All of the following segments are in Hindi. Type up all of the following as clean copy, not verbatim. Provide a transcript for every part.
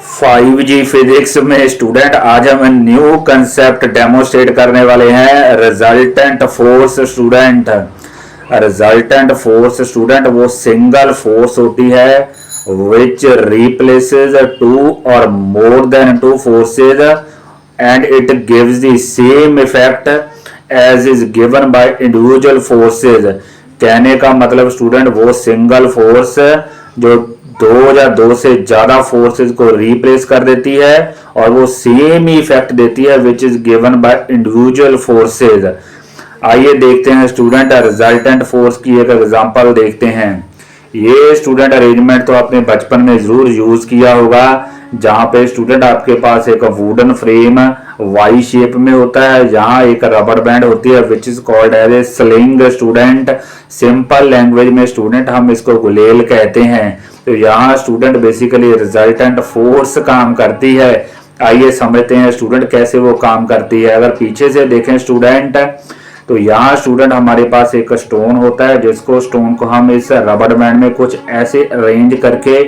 5G फिजिक्स में स्टूडेंट आज हम न्यू कंसेप्ट डेमोस्ट्रेट करने वाले हैं। Resultant force student, resultant force student वो सिंगल फोर्स होती है which replaces two or more than two forces and it gives the same effect as is given by individual forces. कहने का मतलब स्टूडेंट वो सिंगल फोर्स जो दो या दो से ज्यादा फोर्सेस को रिप्लेस कर देती है और वो सेम ही इफेक्ट देती है which is given by individual forces. आइए देखते हैं स्टूडेंट रिजल्टेंट फोर्स की एक एग्जांपल देखते हैं। ये स्टूडेंट अरेंजमेंट तो आपने बचपन में जरूर यूज किया होगा, जहां पे स्टूडेंट आपके पास एक वुडन फ्रेम वाई शेप में होता है, जहां एक रबर बैंड होती है which is called as a sling. Student simple language में स्टूडेंट हम इसको गुलेल कहते हैं। तो यहाँ स्टूडेंट बेसिकली रिजल्टेंट फोर्स काम करती है। आइए समझते हैं स्टूडेंट कैसे वो काम करती है। अगर पीछे से देखें स्टूडेंट तो यहाँ स्टूडेंट हमारे पास एक स्टोन होता है, जिसको स्टोन को हम इस रबर बैंड में कुछ ऐसे अरेंज करके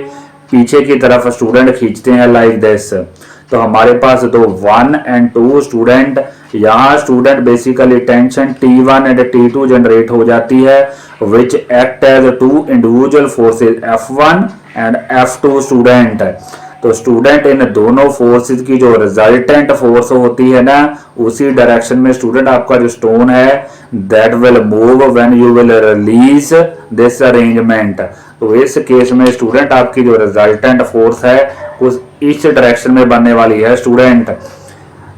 पीछे की तरफ स्टूडेंट खींचते हैं लाइक दिस। तो हमारे पास दो 1 and 2 स्टूडेंट, यहाँ student basically tension T1 and T2 generate हो जाती है which act as two individual forces F1 and F2 student. तो स्टूडेंट इन दोनों फोर्सेज की जो रिजल्टेंट फोर्स होती है ना, उसी डायरेक्शन में स्टूडेंट आपका जो स्टोन है that will move when you will release this arrangement. तो इस केस में स्टूडेंट आपकी जो रिजल्टेंट फोर्स है उस इस डायरेक्शन में बनने वाली है स्टूडेंट।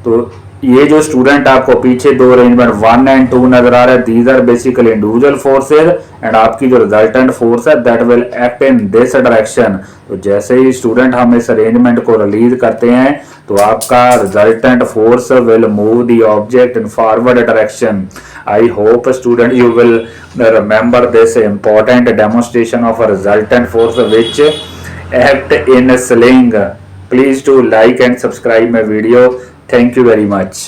तो ये जो स्टूडेंट आपको पीछे दो अरेंजमेंट 1 and 2 नजर आ रहा है, these are basically individual forces and आपकी जो रिजल्टेंट फोर्स है that will act in this direction. तो जैसे ही स्टूडेंट हम इस अरेंजमेंट को रिलीज करते हैं तो आपका resultant force will move the object in forward direction. I hope student you will remember this important demonstration of a resultant force which act in a sling. Please do like and subscribe my video. Thank you very much.